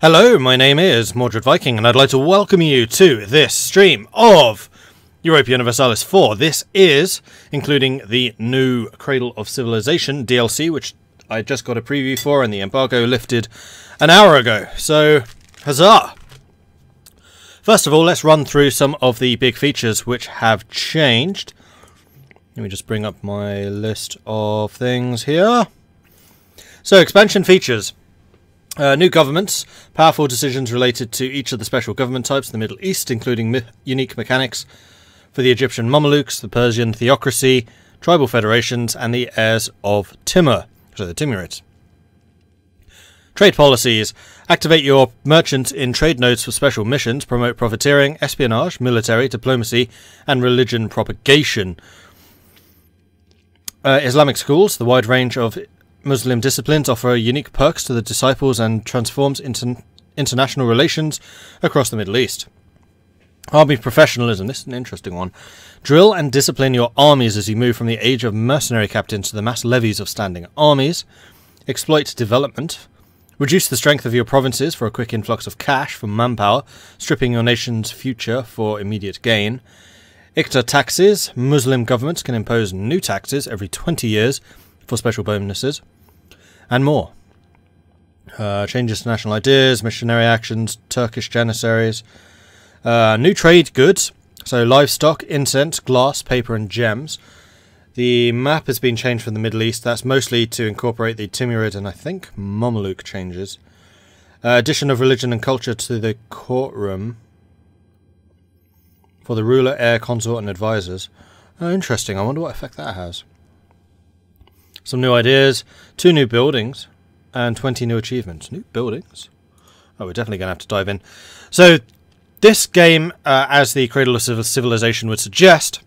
Hello, my name is Mordred Viking, and I'd like to welcome you to this stream of Europa Universalis 4. This is including the new Cradle of Civilization DLC, which I just got a preview for, and the embargo lifted an hour ago. So, huzzah! First of all, let's run through some of the big features which have changed. Let me just bring up my list of things here. So, expansion features. New governments, powerful decisions related to each of the special government types in the Middle East, including unique mechanics for the Egyptian Mamelukes, the Persian Theocracy, tribal federations, and the heirs of Timur, so the Timurids. Trade policies. Activate your merchants in trade nodes for special missions, promote profiteering, espionage, military, diplomacy, and religion propagation. Islamic schools, the wide range of Muslim disciplines offer unique perks to the disciples and transforms international relations across the Middle East. Army professionalism. This is an interesting one. Drill and discipline your armies as you move from the age of mercenary captains to the mass levies of standing armies. Exploit development. Reduce the strength of your provinces for a quick influx of cash from manpower, stripping your nation's future for immediate gain. Iqta taxes. Muslim governments can impose new taxes every 20 years for special bonuses. And more. Changes to national ideas, missionary actions, Turkish janissaries. New trade goods, so livestock, incense, glass, paper and gems. The map has been changed for the Middle East. That's mostly to incorporate the Timurid and I think Mameluke changes. Addition of religion and culture to the courtroom for the ruler, heir, consort and advisors. Oh, interesting. I wonder what effect that has. Some new ideas, 2 new buildings, and 20 new achievements. New buildings? Oh, we're definitely going to have to dive in. So, this game, as the Cradle of Civilization would suggest,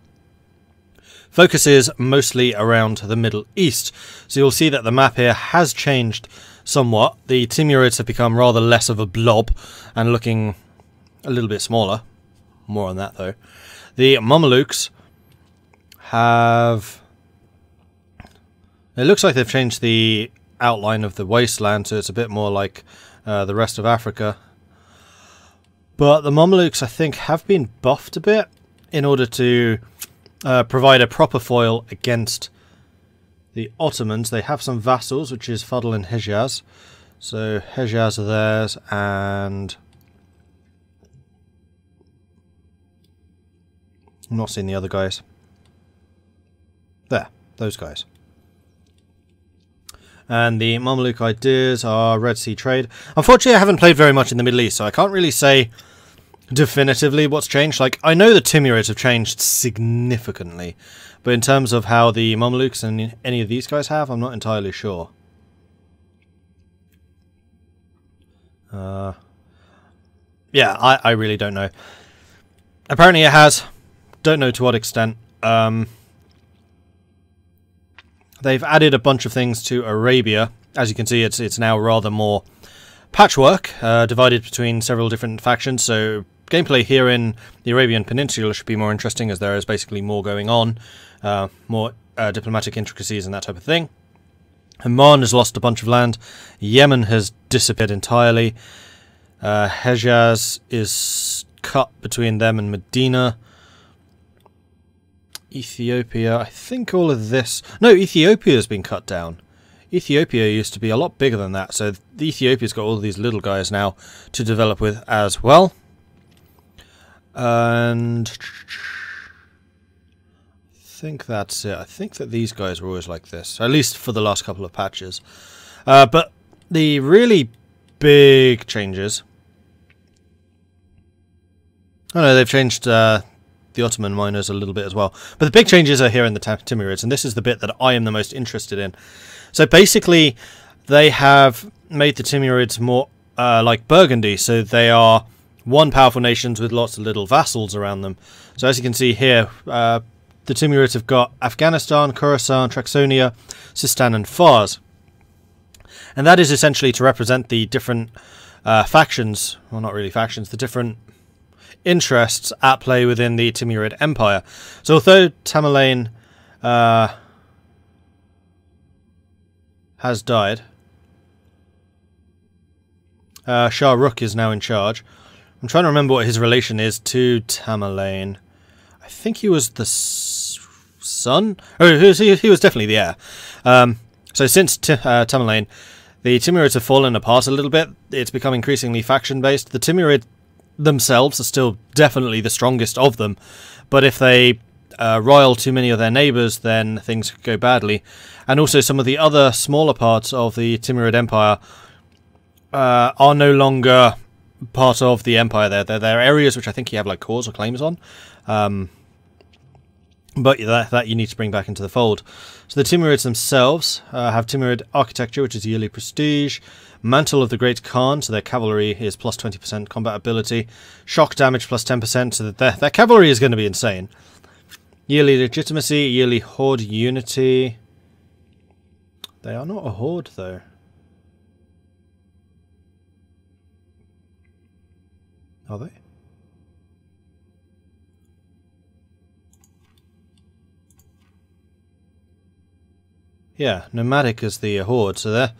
focuses mostly around the Middle East. So you'll see that the map here has changed somewhat. The Timurids have become rather less of a blob and looking a little bit smaller. More on that, though. The Mamelukes have... It looks like they've changed the outline of the wasteland, so it's a bit more like the rest of Africa. But the Mamelukes, I think, have been buffed a bit in order to provide a proper foil against the Ottomans. They have some vassals, which is Fadl and Hejaz. So Hejaz are theirs, and... I'm not seeing the other guys. There, those guys. And the Mameluke ideas are Red Sea trade. Unfortunately, I haven't played very much in the Middle East, so I can't really say definitively what's changed. Like, I know the Timurids have changed significantly, but in terms of how the Mamelukes and any of these guys have, I'm not entirely sure. Yeah, I really don't know. Apparently it has. Don't know to what extent. They've added a bunch of things to Arabia. As you can see, it's now rather more patchwork, divided between several different factions. So gameplay here in the Arabian Peninsula should be more interesting, as there is basically more going on, more diplomatic intricacies and that type of thing. Oman has lost a bunch of land. Yemen has disappeared entirely. Hejaz is cut between them and Medina. Ethiopia, I think all of this... No, Ethiopia has been cut down. Ethiopia used to be a lot bigger than that, so Ethiopia's got all of these little guys now to develop with as well. And... I think that's it. I think that these guys were always like this, at least for the last couple of patches. But the really big changes... Oh no, they've changed... the Ottoman miners a little bit as well. But the big changes are here in the Timurids, and this is the bit that I am the most interested in. So basically, they have made the Timurids more like Burgundy, so they are one powerful nation with lots of little vassals around them. So as you can see here, the Timurids have got Afghanistan, Khorasan, Traxonia, Sistan and Fars. And that is essentially to represent the different factions, well not really factions, the different interests at play within the Timurid Empire. So although Tamerlane has died, Shah Rukh is now in charge. I'm trying to remember what his relation is to Tamerlane. I think he was the son? Oh, he was definitely the heir. So since Tamerlane, the Timurids have fallen apart a little bit. It's become increasingly faction-based. The Timurids themselves are still definitely the strongest of them, but if they rile too many of their neighbours, then things could go badly. And also some of the other smaller parts of the Timurid Empire are no longer part of the empire. They're areas which I think you have like cores or claims on. But that you need to bring back into the fold. So the Timurids themselves have Timurid architecture, which is yearly prestige. Mantle of the Great Khan, so their cavalry is plus 20% combat ability. Shock damage plus 10%, so that their cavalry is going to be insane. Yearly legitimacy, yearly horde unity. They are not a horde, though. Are they? Yeah, nomadic is the horde, so they're...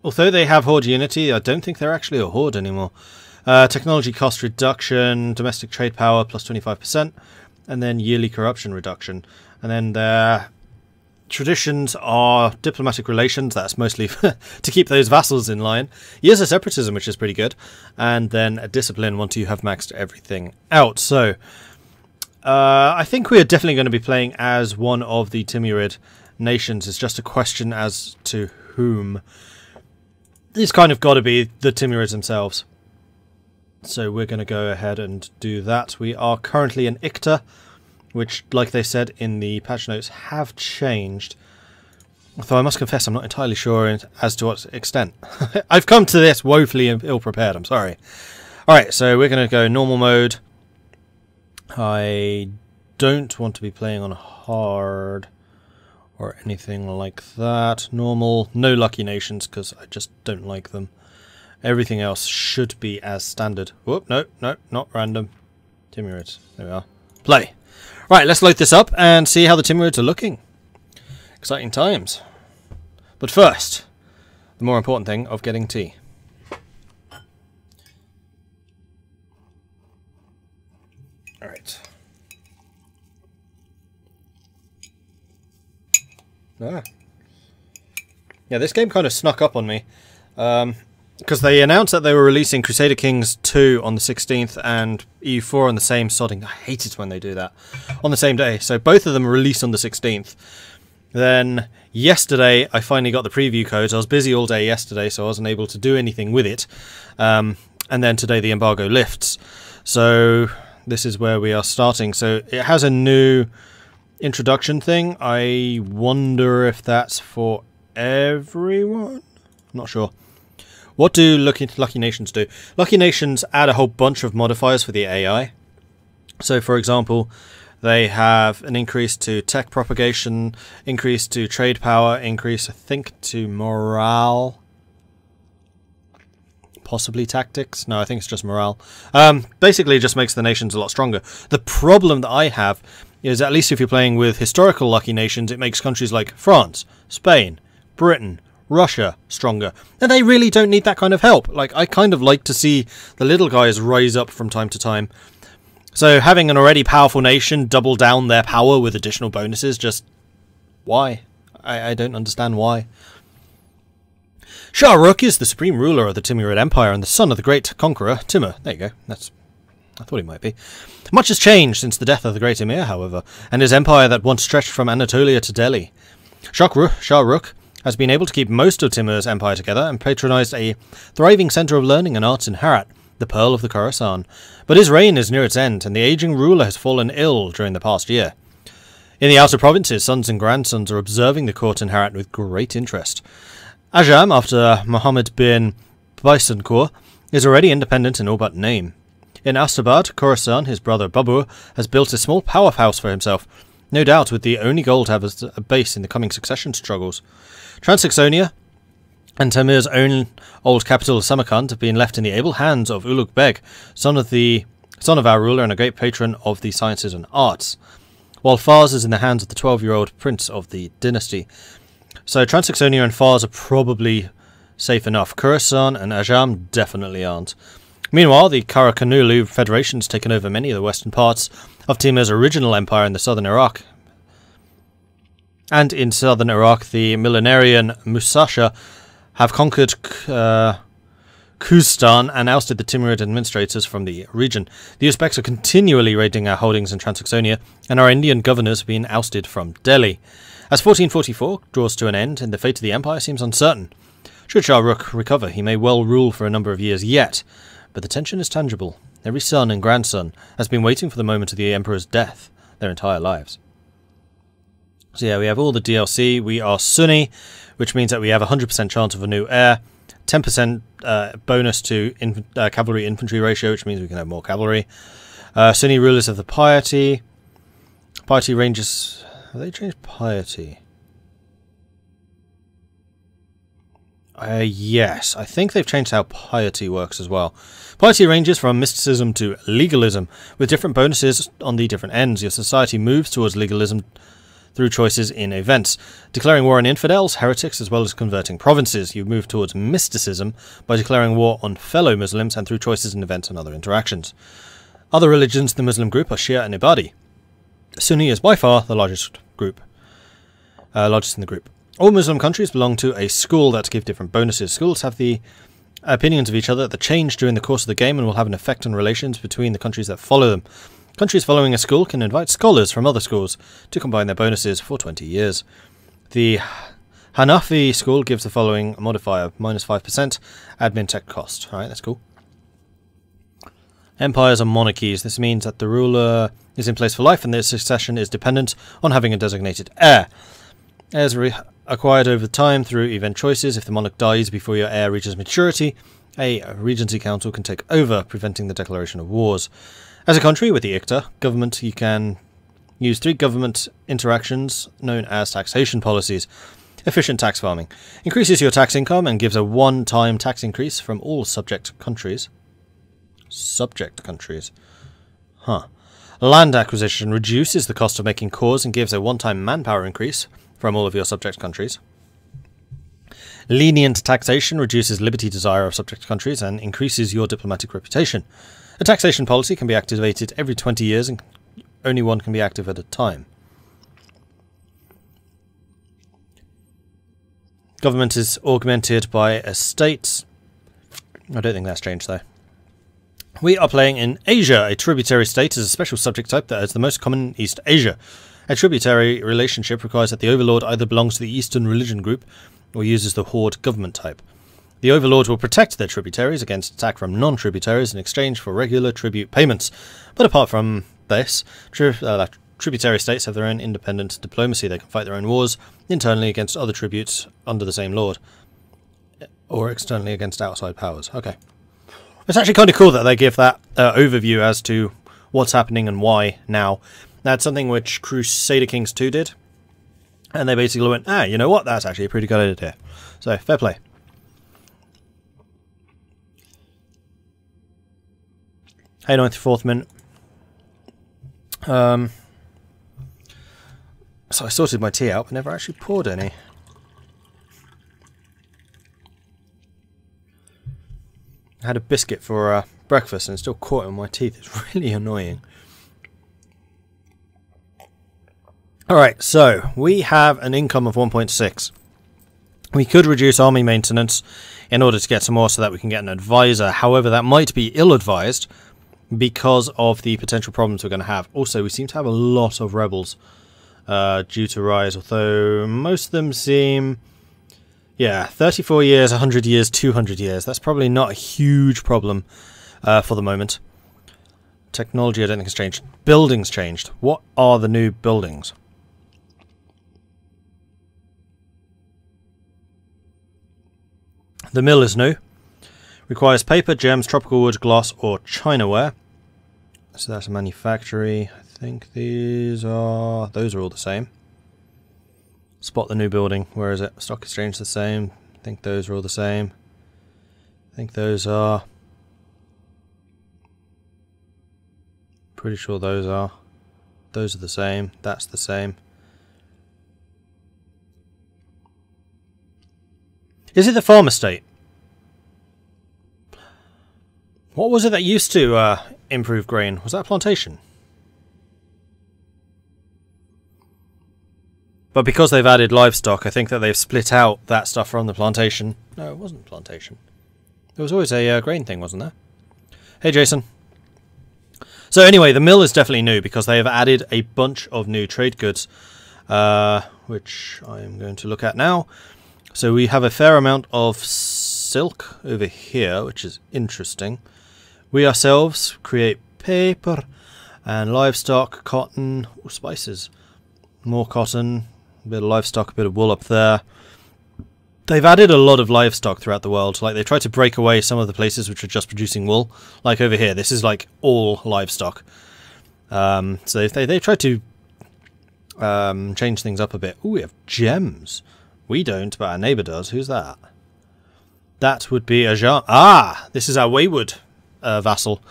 Although they have horde unity, I don't think they're actually a horde anymore. Technology cost reduction, domestic trade power plus 25%, and then yearly corruption reduction. And then their traditions are diplomatic relations, that's mostly to keep those vassals in line. Years of separatism, which is pretty good. And then a discipline once you have maxed everything out. So, I think we are definitely going to be playing as one of the Timurid nations. It's just a question as to whom. It's kind of got to be the Timurids themselves. So we're going to go ahead and do that. We are currently in Icta, which, like they said in the patch notes, have changed. Although I must confess I'm not entirely sure as to what extent. I've come to this woefully ill-prepared, I'm sorry. Alright, so we're going to go normal mode. I don't want to be playing on hard or anything like that. Normal, no lucky nations, because I just don't like them. Everything else should be as standard. Whoop, no, not random. Timurids, there we are. Play. Right, let's load this up and see how the Timurids are looking. Exciting times. But first, the more important thing of getting tea. Alright. Yeah, this game kind of snuck up on me. Because they announced that they were releasing Crusader Kings 2 on the 16th and EU4 on the same sodding. I hate it when they do that. On the same day. So both of them released on the 16th. Then yesterday I finally got the preview codes. I was busy all day yesterday, so I wasn't able to do anything with it. And then today the embargo lifts. So this is where we are starting. So it has a new introduction thing. I wonder if that's for everyone? Not sure. What do Lucky Nations do? Lucky Nations add a whole bunch of modifiers for the AI. So, for example, they have an increase to tech propagation, increase to trade power, increase, I think, to morale. Possibly tactics? No, I think it's just morale. Basically, it just makes the nations a lot stronger. The problem that I have is, at least if you're playing with historical Lucky Nations, it makes countries like France, Spain, Britain, Russia stronger. And they really don't need that kind of help. Like, I kind of like to see the little guys rise up from time to time. So having an already powerful nation double down their power with additional bonuses, just... why? I don't understand why. Shah Rukh is the supreme ruler of the Timurid Empire and the son of the great conqueror, Timur. There you go. I thought he might be. Much has changed since the death of the great Emir, however, and his empire that once stretched from Anatolia to Delhi. Shah Rukh has been able to keep most of Timur's empire together and patronised a thriving centre of learning and arts in Herat, the Pearl of the Khorasan. But his reign is near its end, and the ageing ruler has fallen ill during the past year. In the outer provinces, sons and grandsons are observing the court in Herat with great interest. Ajam, after Muhammad bin Baisankur, is already independent in all but name. In Astabad, Khorasan, his brother Babur, has built a small powerhouse for himself, no doubt with the only goal to have as a base in the coming succession struggles. Transaxonia and Tamir's own old capital Samarkand have been left in the able hands of Ulugh Beg, son of our ruler and a great patron of the sciences and arts, while Fars is in the hands of the 12-year-old prince of the dynasty. So Transaxonia and Fars are probably safe enough. Khorasan and Ajam definitely aren't. Meanwhile, the Karakanulu Federation has taken over many of the western parts of Timur's original empire in the southern Iraq. And in southern Iraq, the millenarian Musasha have conquered Khuzestan and ousted the Timurid administrators from the region. The Uzbeks are continually raiding our holdings in Transaxonia, and our Indian governors have been ousted from Delhi. As 1444 draws to an end, and the fate of the empire seems uncertain. Should Shah Rukh recover, he may well rule for a number of years yet, but the tension is tangible. Every son and grandson has been waiting for the moment of the emperor's death their entire lives. So yeah, we have all the DLC. We are Sunni, which means that we have a 100% chance of a new heir, 10% bonus to cavalry infantry ratio, which means we can have more cavalry. Sunni rulers of the piety. Piety ranges... Have they changed piety? Yes, I think they've changed how piety works as well. Piety ranges from mysticism to legalism, with different bonuses on the different ends. Your society moves towards legalism through choices in events, declaring war on infidels, heretics, as well as converting provinces. You move towards mysticism by declaring war on fellow Muslims and through choices in events and other interactions. Other religions in the Muslim group are Shia and Ibadi. Sunni is by far the largest group, largest in the group. All Muslim countries belong to a school that give different bonuses. Schools have the opinions of each other that change during the course of the game and will have an effect on relations between the countries that follow them. Countries following a school can invite scholars from other schools to combine their bonuses for 20 years. The Hanafi school gives the following modifier, -5% admin tech cost. Alright, that's cool. Empires are monarchies. This means that the ruler is in place for life and their succession is dependent on having a designated heir. Heirs are acquired over time through event choices. If the monarch dies before your heir reaches maturity, a regency council can take over, preventing the declaration of wars. As a country with the ICTA government, you can use 3 government interactions known as taxation policies. Efficient tax farming increases your tax income and gives a one-time tax increase from all subject countries. Subject countries. Land acquisition reduces the cost of making cores and gives a one-time manpower increase from all of your subject countries. Lenient taxation reduces liberty desire of subject countries and increases your diplomatic reputation. A taxation policy can be activated every 20 years and only one can be active at a time. Government is augmented by estates. I don't think that's changed though. We are playing in Asia. A tributary state is a special subject type that is the most common in East Asia. A tributary relationship requires that the overlord either belongs to the Eastern religion group or uses the horde government type. The overlord will protect their tributaries against attack from non-tributaries in exchange for regular tribute payments. But apart from this, tributary states have their own independent diplomacy. They can fight their own wars internally against other tributes under the same lord, or externally against outside powers. Okay. It's actually kind of cool that they give that overview as to what's happening and why now. That's something which Crusader Kings 2 did. And they basically went, you know what, that's actually a pretty good idea. So, fair play. Hey, 94th minute. So I sorted my tea out, but never actually poured any. I had a biscuit for breakfast and it's still caught in my teeth. It's really annoying. Alright, so we have an income of 1.6. We could reduce army maintenance in order to get some more so that we can get an advisor. However, that might be ill-advised because of the potential problems we're going to have. Also, we seem to have a lot of rebels due to rise, although most of them seem... Yeah, 34 years, 100 years, 200 years. That's probably not a huge problem for the moment. Technology, I don't think has changed. Buildings changed. What are the new buildings? The mill is new. Requires paper, gems, tropical wood, glass, or chinaware. So that's a manufactory. I think those are all the same. Spot the new building. Where is it? Stock exchange the same. I think those are all the same. I think those are. Pretty sure those are. Those are the same. That's the same. Is it the farm estate? What was it that used to improve grain? Was that a plantation? But because they've added livestock, I think that they've split out that stuff from the plantation. No, it wasn't plantation. There was always a grain thing, wasn't there? Hey, Jason. So anyway, the mill is definitely new because they have added a bunch of new trade goods, which I am going to look at now. So we have a fair amount of silk over here, which is interesting. We ourselves create paper and livestock, cotton, spices. More cotton, a bit of livestock, a bit of wool up there. They've added a lot of livestock throughout the world. Like, they tried to break away some of the places which are just producing wool. Like over here, this is like all livestock. So they tried to change things up a bit. Ooh, we have gems. We don't, but our neighbour does. Who's that? That would be Ajam. Ah! This is our wayward vassal.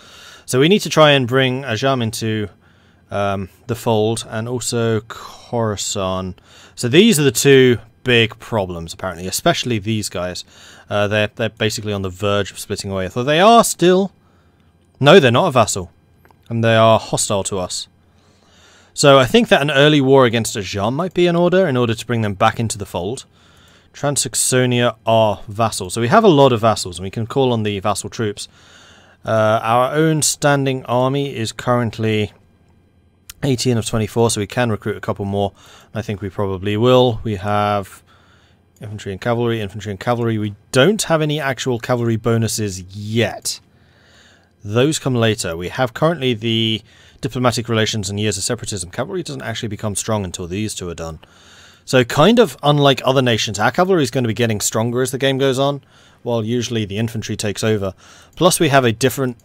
So we need to try and bring Ajam into the fold, and also Khorasan. So these are the two big problems, apparently, especially these guys. They're basically on the verge of splitting away. Although they are still... No, they're not a vassal. And they are hostile to us. So I think that an early war against Ajam might be in order to bring them back into the fold. Transaxonia are vassals. So we have a lot of vassals, and we can call on the vassal troops. Our own standing army is currently 18 of 24, so we can recruit a couple more. I think we probably will. We have infantry and cavalry, infantry and cavalry. We don't have any actual cavalry bonuses yet. Those come later. We have currently the diplomatic relations and years of separatism. Cavalry doesn't actually become strong until these two are done. So kind of unlike other nations, our cavalry is going to be getting stronger as the game goes on, while usually the infantry takes over. Plus we have a different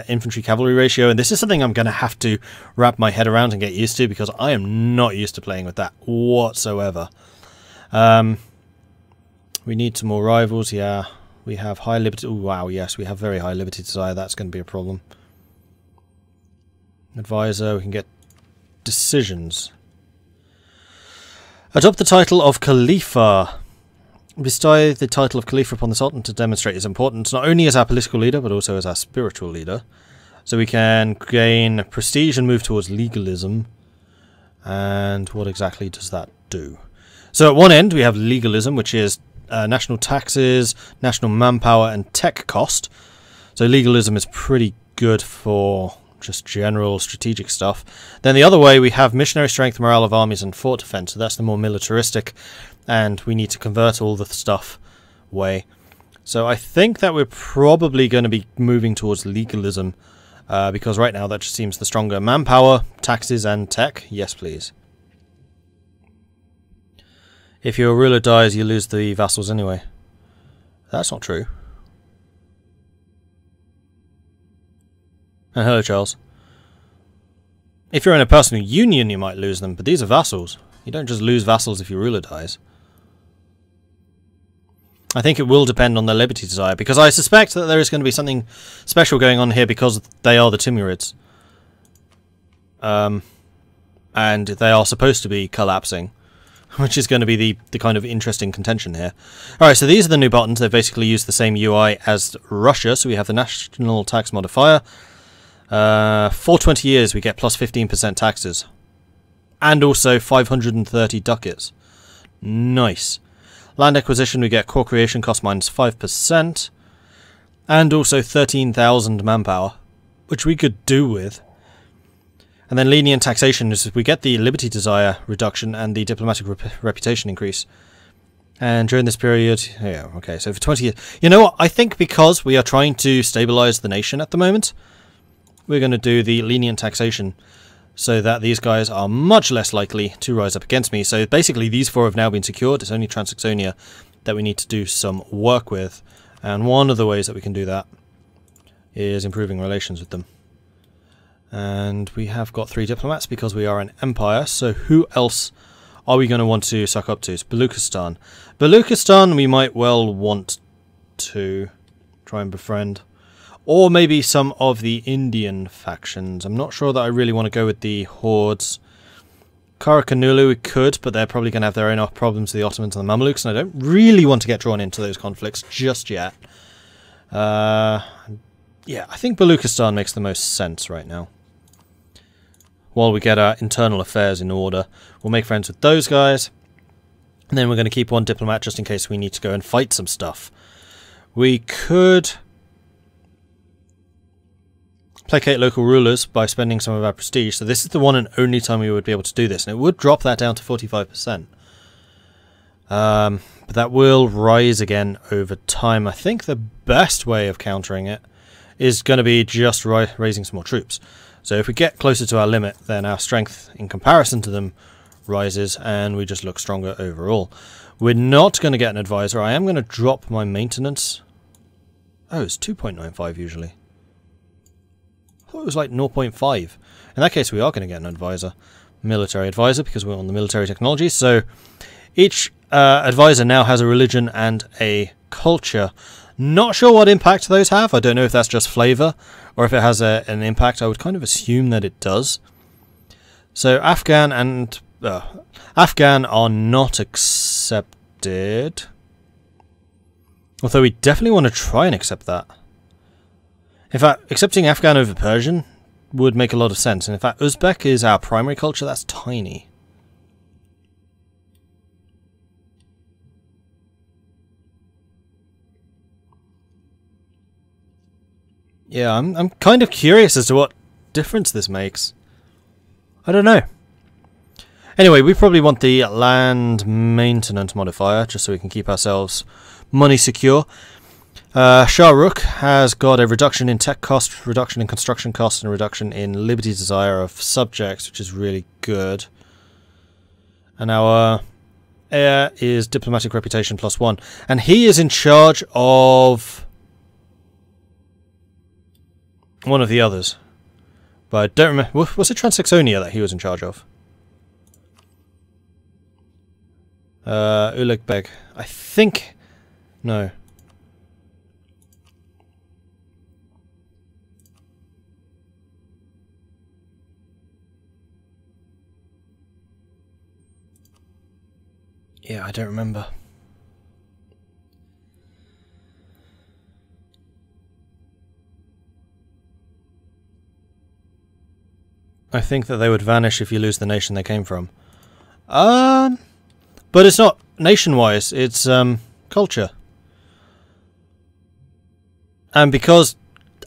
infantry-cavalry ratio, and this is something I'm going to have to wrap my head around and get used to, because I am not used to playing with that whatsoever. We need some more rivals, yeah. We have high liberty... Oh, wow, yes, we have very high liberty desire. That's going to be a problem. Advisor, we can get decisions. Adopt the title of Khalifa. Bestow the title of Khalifa upon the Sultan to demonstrate his importance, not only as our political leader, but also as our spiritual leader. So we can gain prestige and move towards legalism. And what exactly does that do? So at one end we have legalism, which is national taxes, national manpower, and tech cost. So legalism is pretty good for just general strategic stuff. Then the other way we have missionary strength, morale of armies, and fort defense. So that's the more militaristic, and we need to convert all the stuff way. So I think that we're probably going to be moving towards legalism, because right now that just seems the stronger. Manpower, taxes, and tech. Yes, please. If your ruler dies, you lose the vassals anyway. That's not true. Hello, Charles. If you're in a personal union, you might lose them, but these are vassals. You don't just lose vassals if your ruler dies. I think it will depend on their liberty desire, because I suspect that there is going to be something special going on here because they are the Timurids. And they are supposed to be collapsing, which is going to be the kind of interesting contention here. Alright, so these are the new buttons. They basically use the same UI as Russia, so we have the national tax modifier. For 20 years we get plus 15% taxes. And also 530 ducats. Nice. Land acquisition we get core creation cost minus 5%. And also 13,000 manpower, which we could do with. And then lenient taxation is we get the liberty desire reduction and the diplomatic reputation increase. And during this period, yeah, okay, so for 20 years. You know what, I think because we are trying to stabilize the nation at the moment, we're going to do the lenient taxation so that these guys are much less likely to rise up against me. So basically these four have now been secured. It's only Transaxonia that we need to do some work with. And one of the ways that we can do that is improving relations with them. And we have got 3 diplomats because we are an empire. So who else are we going to want to suck up to? It's Baluchistan. Baluchistan we might well want to try and befriend. Or maybe some of the Indian factions. I'm not sure that I really want to go with the hordes. Karakanulu we could, but they're probably going to have their own problems with the Ottomans and the Mamluks, and I don't really want to get drawn into those conflicts just yet. Yeah, I think Baluchistan makes the most sense right now. While we get our internal affairs in order, we'll make friends with those guys. And then we're going to keep one diplomat just in case we need to go and fight some stuff. We could placate local rulers by spending some of our prestige. So this is the one and only time we would be able to do this. And it would drop that down to 45%. But that will rise again over time. I think the best way of countering it is going to be just raising some more troops. So if we get closer to our limit, then our strength in comparison to them rises and we just look stronger overall. We're not going to get an advisor. I am going to drop my maintenance. Oh, it's 2.95 usually. I thought it was like 0.5. In that case, we are going to get an advisor. Military advisor, because we're on the military technology. So each advisor now has a religion and a culture. Not sure what impact those have. I don't know if that's just flavor or if it has an impact. I would kind of assume that it does. So Afghan and Afghan are not accepted. Although we definitely want to try and accept that. In fact, accepting Afghan over Persian would make a lot of sense. And in fact, Uzbek is our primary culture. That's tiny. Yeah, I'm kind of curious as to what difference this makes. I don't know. Anyway, we probably want the land maintenance modifier, just so we can keep ourselves money secure. Shah Rukh has got a reduction in tech cost, reduction in construction cost, and a reduction in liberty desire of subjects, which is really good. And our heir is diplomatic reputation +1. And he is in charge of one of the others. But I don't remember. Was it Transaxonia that he was in charge of? Uleg Beg. I think... No. Yeah, I don't remember. I think that they would vanish if you lose the nation they came from. But it's not nation-wise, it's culture. And because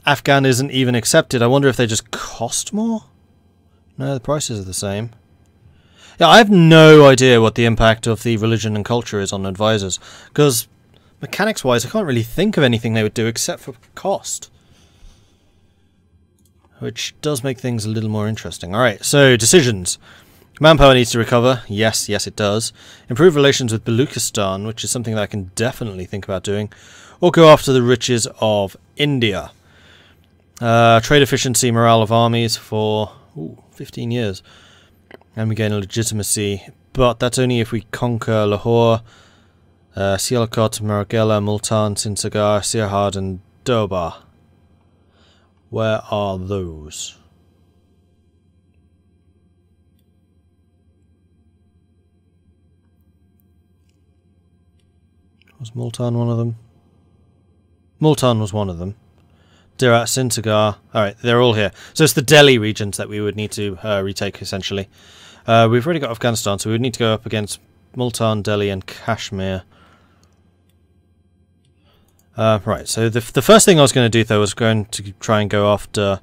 Afghan isn't even accepted, I wonder if they just cost more? No, the prices are the same. Yeah, I have no idea what the impact of the religion and culture is on advisors, because mechanics-wise I can't really think of anything they would do except for cost. Which does make things a little more interesting. Alright, so decisions. Manpower needs to recover. Yes, yes it does. Improve relations with Baluchistan, which is something that I can definitely think about doing. Or go after the riches of India. Trade efficiency, morale of armies for 15 years. And we gain a legitimacy. But that's only if we conquer Lahore, Sialkot, Marghela, Multan, Sinsagar, Sirhad and Doba. Where are those? Was Multan one of them? Multan was one of them. Dirat, Sinsagar. Alright, they're all here. So it's the Delhi regions that we would need to retake, essentially. We've already got Afghanistan, so we would need to go up against Multan, Delhi and Kashmir. Right, so the first thing I was going to do, though, was going to try and go after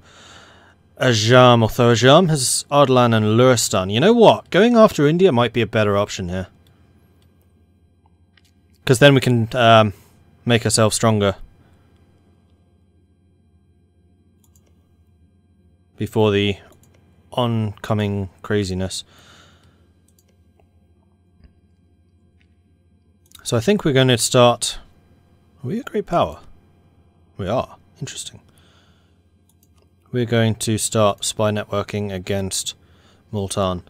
Ajam, although Ajam has Ardalan and Luristan. You know what? Going after India might be a better option here. Because then we can make ourselves stronger before the oncoming craziness. So I think we're going to start... Are we a great power? We are. Interesting. We're going to start spy networking against Multan.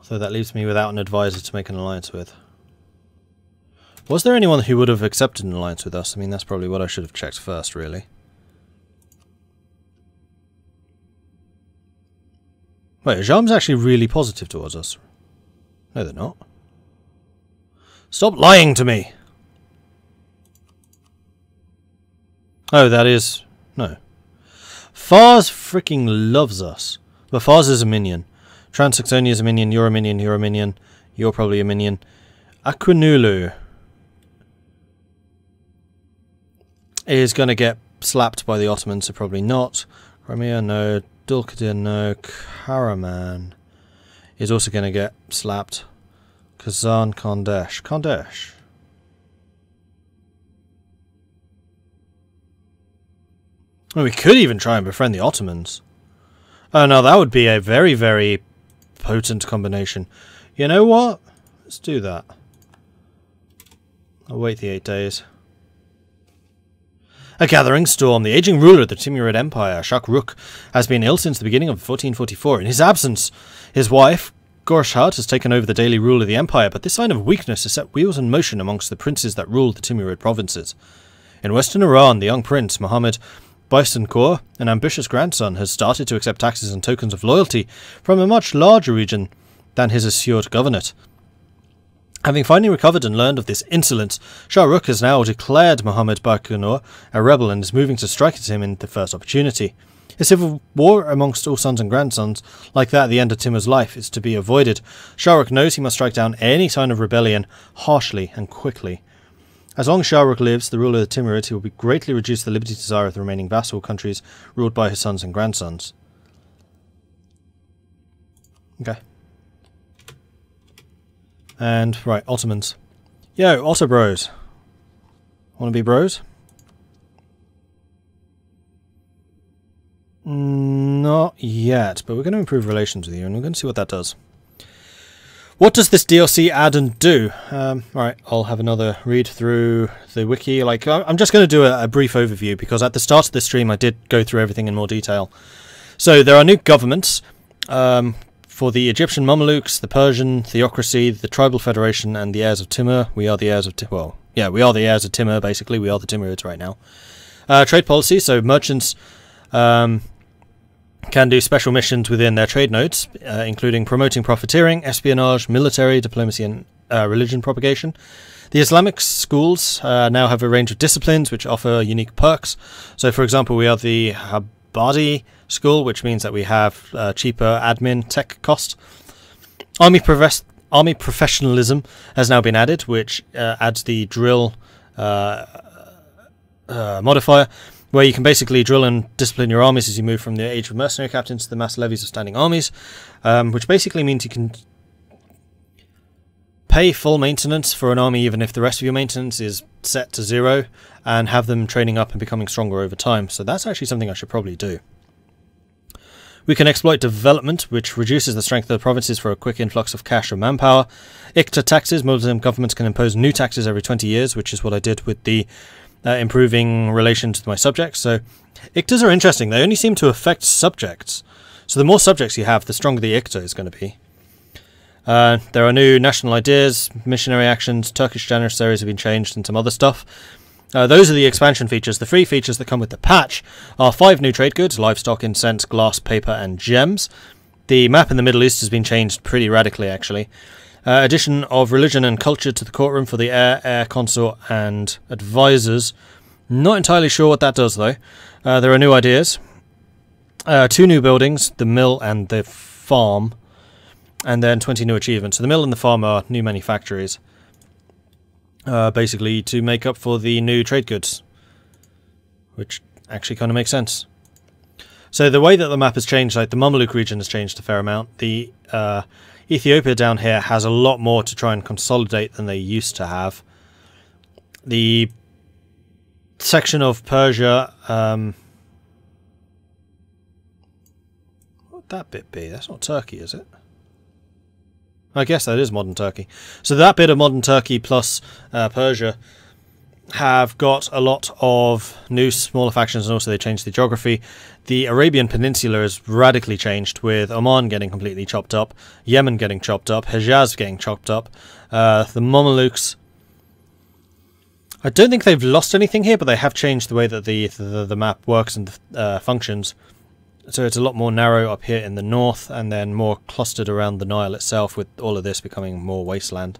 So that leaves me without an advisor to make an alliance with. Was there anyone who would have accepted an alliance with us? I mean, that's probably what I should have checked first, really. Wait, Ajam's actually really positive towards us. No, they're not. Stop lying to me! Oh, that is... No. Fars freaking loves us. But Fars is a minion. Transaxonia is a minion, you're a minion, you're a minion. You're probably a minion. Aquinulu is going to get slapped by the Ottomans, so probably not. Crimea, no. Dulkadir, no. Karaman is also going to get slapped. Kazan, Kandesh. Kandesh. Well, we could even try and befriend the Ottomans. Oh no, that would be a very, very potent combination. You know what? Let's do that. I'll wait the 8 days. A gathering storm. The aging ruler of the Timurid Empire, Shakruk, has been ill since the beginning of 1444. In his absence, his wife, Gorshad, has taken over the daily rule of the empire, but this sign of weakness has set wheels in motion amongst the princes that rule the Timurid provinces. In western Iran, the young prince, Muhammad Baisankour, an ambitious grandson, has started to accept taxes and tokens of loyalty from a much larger region than his assured governorate. Having finally recovered and learned of this insolence, Shah Rukh has now declared Muhammad Baisankour a rebel and is moving to strike at him in the first opportunity. A civil war amongst all sons and grandsons, like that at the end of Timur's life, is to be avoided. Shah Rukh knows he must strike down any sign of rebellion harshly and quickly. As long as Shah Rukh lives, the ruler of the Timurids, he will greatly reduce the liberty desire of the remaining vassal countries ruled by his sons and grandsons. Okay. And, right, Ottomans. Yo, Otto bros. Wanna be bros? Not yet, but we're going to improve relations with you, and we're going to see what that does. What does this DLC add and do? Alright, I'll have another read through the wiki. I'm just going to do a brief overview, because at the start of this stream I did go through everything in more detail. So, there are new governments. For the Egyptian Mamelukes, the Persian Theocracy, the Tribal Federation, and the heirs of Timur. We are the heirs of Timur. We are the heirs of Timur, basically. We are the Timurids right now. Trade policy, so merchants can do special missions within their trade nodes, including promoting profiteering, espionage, military, diplomacy, and religion propagation. The Islamic schools now have a range of disciplines which offer unique perks. So, for example, we are the Habadi school, which means that we have cheaper admin tech cost. Army professionalism has now been added, which adds the drill modifier, where you can basically drill and discipline your armies as you move from the age of mercenary captains to the mass levies of standing armies, which basically means you can pay full maintenance for an army even if the rest of your maintenance is set to 0, and have them training up and becoming stronger over time. So that's actually something I should probably do. We can exploit development, which reduces the strength of the provinces for a quick influx of cash or manpower. Ikta taxes. Muslim governments can impose new taxes every 20 years, which is what I did with the improving relations with my subjects. So Iktas are interesting. They only seem to affect subjects. So the more subjects you have, the stronger the Ikta is going to be. There are new national ideas, missionary actions, Turkish janissaries have been changed, and some other stuff. Those are the expansion features. The free features that come with the patch are 5 new trade goods: livestock, incense, glass, paper, and gems. The map in the Middle East has been changed pretty radically, actually. Addition of religion and culture to the courtroom for the heir consort, and advisors. Not entirely sure what that does, though. There are new ideas. 2 new buildings, the mill and the farm. And then 20 new achievements. So the mill and the farm are new manufactories. Basically to make up for the new trade goods, which actually kind of makes sense. So the way that the map has changed, like the Mameluke region has changed a fair amount. The Ethiopia down here has a lot more to try and consolidate than they used to have. The section of Persia, what would that bit be? That's not Turkey, is it? I guess that is modern Turkey. So that bit of modern Turkey plus Persia have got a lot of new smaller factions, and also they changed the geography. The Arabian Peninsula is radically changed, with Oman getting completely chopped up, Yemen getting chopped up, Hejaz getting chopped up. The Mamelukes, I don't think they've lost anything here, but they have changed the way that the map works and functions. So it's a lot more narrow up here in the north, and then more clustered around the Nile itself, with all of this becoming more wasteland.